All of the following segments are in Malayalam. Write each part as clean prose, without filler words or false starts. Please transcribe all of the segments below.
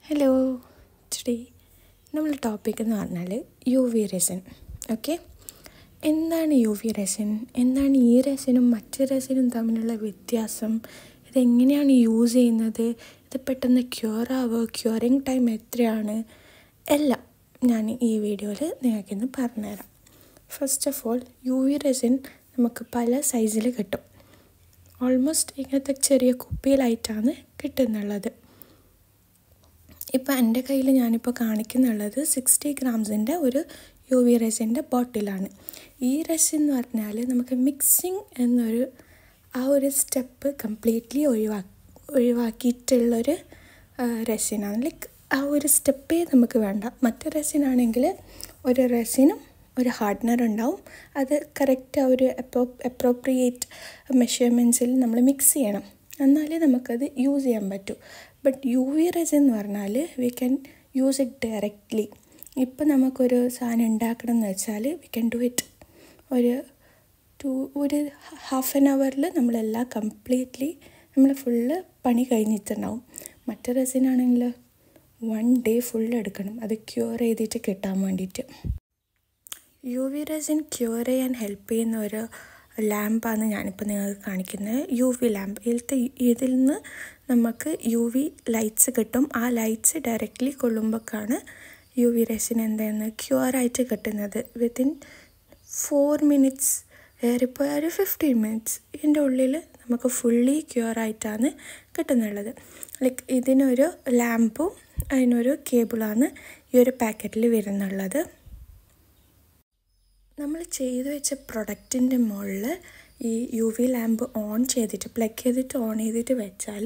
Hello, today നമ്മൾ ടോപ്പിക് എന്ന് പറഞ്ഞാൽ യു വി റെസിൻ. ഓക്കെ, എന്താണ് യു വി റെസിൻ, എന്താണ് ഈ റെസിനും മറ്റ് റെസിനും തമ്മിലുള്ള വ്യത്യാസം, ഇതെങ്ങനെയാണ് യൂസ് ചെയ്യുന്നത്, ഇത് പെട്ടെന്ന് ക്യൂറിങ് ടൈം എത്രയാണ്, എല്ലാം ഞാൻ ഈ വീഡിയോയിൽ നിങ്ങൾക്കിന്ന് പറഞ്ഞുതരാം. First of all, U V resin നമുക്ക് പല സൈസിൽ കിട്ടും. ഓൾമോസ്റ്റ് ഇങ്ങനത്തെ ചെറിയ കുപ്പിയിലായിട്ടാണ് കിട്ടുന്നുള്ളത്. ഇപ്പോൾ എൻ്റെ കയ്യിൽ ഞാനിപ്പോൾ കാണിക്കുന്നുള്ളത് 60 ഗ്രാംസിൻ്റെ ഒരു യു വി റെസിൻ്റെ ബോട്ടിലാണ്. ഈ റെസിൻ എന്ന് പറഞ്ഞാൽ നമുക്ക് മിക്സിങ് എന്നൊരു ഒരു സ്റ്റെപ്പ് കംപ്ലീറ്റ്ലി ഒഴിവാക്കിയിട്ടുള്ളൊരു റെസിനാണ്. ലൈക്ക് ആ ഒരു സ്റ്റെപ്പേ നമുക്ക് വേണ്ട. മറ്റു റെസിനാണെങ്കിൽ ഒരു റെസിനും ഒരു ഹാർഡ്നർ ഉണ്ടാവും. അത് കറക്റ്റ് ആ ഒരു അപ്രോപ്രിയേറ്റ് മെഷർമെൻറ്റ്സിൽ നമ്മൾ മിക്സ് ചെയ്യണം, എന്നാലേ നമുക്കത് യൂസ് ചെയ്യാൻ പറ്റൂ. ബട്ട് യു വി റെസിൻ എന്ന് പറഞ്ഞാൽ we can use it directly. ഇപ്പം നമുക്കൊരു സാധനം ഉണ്ടാക്കണം എന്ന് വെച്ചാൽ വി ക്യാൻ ഡു ഇറ്റ് ഒരു ഹാഫ് ആൻ അവറിൽ നമ്മളെല്ലാം കംപ്ലീറ്റ്ലി നമ്മൾ ഫുള്ള് പണി കഴിഞ്ഞിട്ടുണ്ടാവും. മറ്റു റെസിനാണെങ്കിൽ 1 ഡേ ഫുള്ള് എടുക്കണം അത് ക്യൂർ ചെയ്തിട്ട് കിട്ടാൻ വേണ്ടിയിട്ട്. യു വി റെസിൻ ക്യൂർ ചെയ്യാൻ ഹെൽപ്പ് ചെയ്യുന്ന ഒരു ലാമ്പാണ് ഞാനിപ്പോൾ നിങ്ങൾക്ക് കാണിക്കുന്നത്. U V lamp. ഇതിൽ നിന്ന് നമുക്ക് യു വി ലൈറ്റ്സ് കിട്ടും. ആ ലൈറ്റ്സ് ഡയറക്റ്റ്ലി കൊള്ളുമ്പോഴാണ് യു വി റെസിൻ എന്താണെന്ന് ക്യൂറായിട്ട് കിട്ടുന്നത്. വിത്തിൻ 4 മിനിറ്റ്സ്, ഏറിപ്പോയ ഒരു 15 മിനിറ്റ്സ് ഇതിൻ്റെ ഉള്ളിൽ നമുക്ക് ഫുള്ളി ക്യൂറായിട്ടാണ് കിട്ടുന്നുള്ളത്. ലൈക്ക് ഇതിനൊരു ലാമ്പും അതിനൊരു കേബിളാണ് ഈ ഒരു പാക്കറ്റിൽ വരുന്നുള്ളത്. നമ്മൾ ചെയ്ത് വെച്ച പ്രൊഡക്റ്റിൻ്റെ മുകളിൽ ഈ യു വി ലാമ്പ് ഓൺ ചെയ്തിട്ട് പ്ലഗ് ചെയ്തിട്ട് ഓൺ ചെയ്തിട്ട് വെച്ചാൽ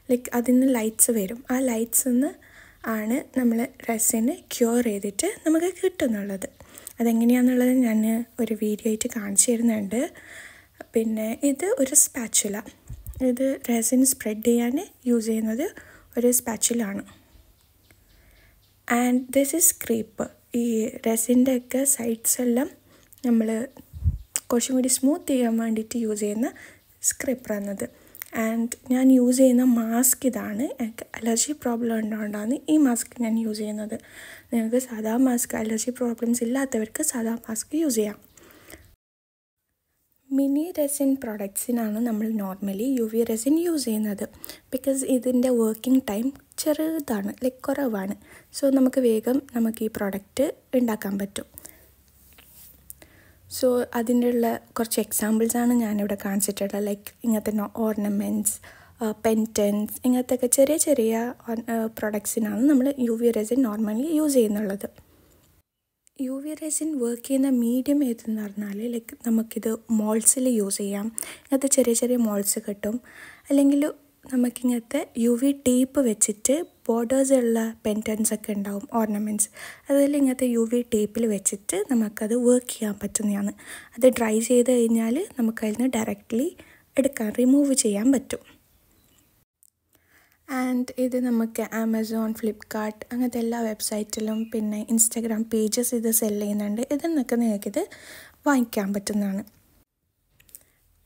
ലൈക്ക് അതിൽ നിന്ന് ലൈറ്റ്സ് വരും. ആ ലൈറ്റ്സിൽ നിന്ന് ആണ് നമ്മൾ റെസിന് ക്യൂർ ചെയ്തിട്ട് നമുക്ക് കിട്ടുന്നുള്ളത്. അതെങ്ങനെയാണെന്നുള്ളത് ഞാൻ ഒരു വീഡിയോ ആയിട്ട് കാണിച്ചു തരുന്നുണ്ട്. പിന്നെ ഇത് ഒരു സ്പാച്ചുല. ഇത് റെസിൻ സ്പ്രെഡ് ചെയ്യാൻ യൂസ് ചെയ്യുന്നത് ഒരു സ്പാച്ചുലാണ്. And this is scrape. ഈ റെസിൻ്റെ ഒക്കെ സൈഡ്സ് എല്ലാം നമ്മൾ കുറച്ചും കൂടി സ്മൂത്ത് ചെയ്യാൻ വേണ്ടിയിട്ട് യൂസ് ചെയ്യുന്ന സ്ക്രൈപ്പറാണത്. ആൻഡ് ഞാൻ യൂസ് ചെയ്യുന്ന മാസ്ക് ഇതാണ്. എനിക്ക് അലർജി പ്രോബ്ലം ഉള്ളതുകൊണ്ടാണ് ഈ മാസ്ക് ഞാൻ യൂസ് ചെയ്യുന്നത്. നിങ്ങൾക്ക് സാധാ മാസ്ക്, അലർജി പ്രോബ്ലംസ് ഇല്ലാത്തവർക്ക് സാധാ മാസ്ക് യൂസ് ചെയ്യാം. മിനി റെസിൻ പ്രോഡക്ട്സിനാണ് നമ്മൾ normally U V resin use ചെയ്യുന്നത്. ബിക്കോസ് ഇതിൻ്റെ വർക്കിംഗ് ടൈം ചെറുതാണ്, ലൈക്ക് കുറവാണ്. സോ നമുക്ക് വേഗം ഈ പ്രോഡക്റ്റ് ഉണ്ടാക്കാൻ പറ്റും. സോ അതിൻ്റെ ഉള്ള കുറച്ച് എക്സാമ്പിൾസാണ് ഞാനിവിടെ കാണിച്ചിട്ടുള്ളത്. ലൈക്ക് ഇങ്ങനത്തെ ഓർണമെൻറ്റ്സ്, പെൻറ്റൻസ്, ഇങ്ങനത്തെ ചെറിയ ചെറിയ പ്രൊഡക്ട്സിനാണ് നമ്മൾ U V resin normally use ചെയ്യുന്നുള്ളത്. യു വി റെസിൻ വർക്ക് ചെയ്യുന്ന മീഡിയം ഏതെന്ന് പറഞ്ഞാൽ ലൈക്ക് നമുക്കിത് മോൾഡ്സിൽ യൂസ് ചെയ്യാം. ഇങ്ങനത്തെ ചെറിയ ചെറിയ മോൾഡ്സ് കിട്ടും. അല്ലെങ്കിൽ നമുക്കിങ്ങനത്തെ യു വി ടേപ്പ് വെച്ചിട്ട് ബോർഡേഴ്സുള്ള പെൻറ്റൻസ് ഒക്കെ ഉണ്ടാവും, ഓർണമെൻറ്റ്സ്. അതിൽ ഇങ്ങനത്തെ യു വി ടേപ്പിൽ വെച്ചിട്ട് നമുക്കത് വർക്ക് ചെയ്യാൻ പറ്റുന്നതാണ്. അത് ഡ്രൈ ചെയ്ത് കഴിഞ്ഞാൽ നമുക്കതിൽ നിന്ന് ഡയറക്റ്റ്ലി റിമൂവ് ചെയ്യാൻ പറ്റും. ആൻഡ് ഇത് നമുക്ക് ആമസോൺ, ഫ്ലിപ്കാർട്ട് അങ്ങനത്തെ എല്ലാ വെബ്സൈറ്റിലും പിന്നെ ഇൻസ്റ്റാഗ്രാം പേജസ് ഇത് സെല് ചെയ്യുന്നുണ്ട്. ഇതിൽ നിന്നൊക്കെ നിങ്ങൾക്കിത് വാങ്ങിക്കാൻ പറ്റുന്നതാണ്.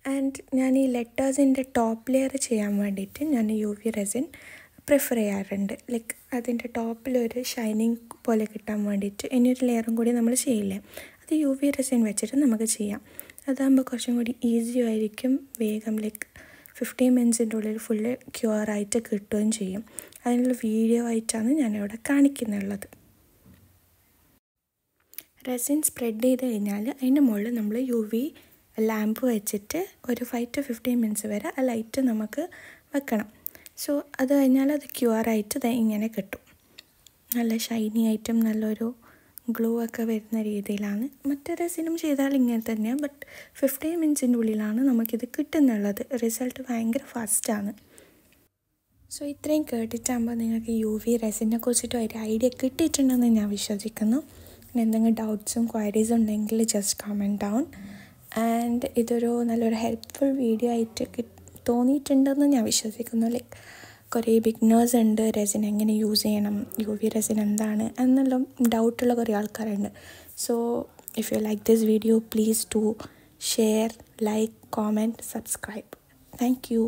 ആൻഡ് ഞാൻ ഈ ലെറ്റേഴ്സിൻ്റെ ടോപ്പ് ലെയർ ചെയ്യാൻ വേണ്ടിയിട്ട് ഞാൻ യു വി റെസിൻ പ്രിഫർ ചെയ്യാറുണ്ട്. ലൈക്ക് അതിൻ്റെ ടോപ്പിലൊരു ഷൈനിങ് പോലെ കിട്ടാൻ വേണ്ടിയിട്ട് ഇനിയൊരു ലെയറും കൂടി നമ്മൾ ചെയ്യില്ലേ, അത് യു വി റെസിൻ വെച്ചിട്ട് നമുക്ക് ചെയ്യാം. അതാകുമ്പോൾ കുറച്ചും കൂടി ഈസി ആയിരിക്കും. വേഗം ലൈക്ക് 15 മിനിറ്റ്സിൻ്റെ ഉള്ളിൽ ഫുള്ള് ക്യൂറായിട്ട് കിട്ടുകയും ചെയ്യും. അതിനുള്ള വീഡിയോ ആയിട്ടാണ് ഞാനിവിടെ കാണിക്കുന്നുള്ളത്. റെസിൻ സ്പ്രെഡ് ചെയ്ത് കഴിഞ്ഞാൽ അതിൻ്റെ മുകളിൽ നമ്മൾ യു വി ലാമ്പ് വെച്ചിട്ട് ഒരു 5 to 15 മിനിറ്റ്സ് വരെ ആ ലൈറ്റ് നമുക്ക് വെക്കണം. സോ അത് കഴിഞ്ഞാൽ അത് ക്യൂറായിട്ട് ഇങ്ങനെ കിട്ടും. നല്ല ഷൈനി ആയിട്ടും നല്ലൊരു ഗ്ലോ ഒക്കെ വരുന്ന രീതിയിലാണ്. മറ്റേ റെസിനും ചെയ്താൽ ഇങ്ങനെ തന്നെയാണ്. ബട്ട് 15 മിനിറ്റ്സിൻ്റെ ഉള്ളിലാണ് നമുക്കിത് കിട്ടുന്നുള്ളത്. റിസൾട്ട് ഭയങ്കര ഫാസ്റ്റാണ്. സോ ഇത്രയും കേട്ടിട്ടാകുമ്പോൾ നിങ്ങൾക്ക് യു വി റെസിനെ കുറിച്ചിട്ട് ഒരു ഐഡിയ കിട്ടിയിട്ടുണ്ടെന്ന് ഞാൻ വിശ്വസിക്കുന്നു. എന്തെങ്കിലും ഡൗട്ട്സും ക്വയറീസും ഉണ്ടെങ്കിൽ ജസ്റ്റ് കമൻറ്റ് ഡൗൺ. ആൻഡ് ഇതൊരു നല്ലൊരു ഹെൽപ്ഫുൾ വീഡിയോ ആയിട്ട് തോന്നിയിട്ടുണ്ടെന്ന് ഞാൻ വിശ്വസിക്കുന്നു. ലൈക്ക് കുറേ ബിഗിനേഴ്സ് ഉണ്ട്, റെസിൻ എങ്ങനെ യൂസ് ചെയ്യണം, യു വി റെസിൻ എന്താണ് എന്നെല്ലാം ഡൗട്ടുള്ള കുറേ ആൾക്കാരുണ്ട്. So if you like this video, please do share, like, comment, subscribe. Thank you.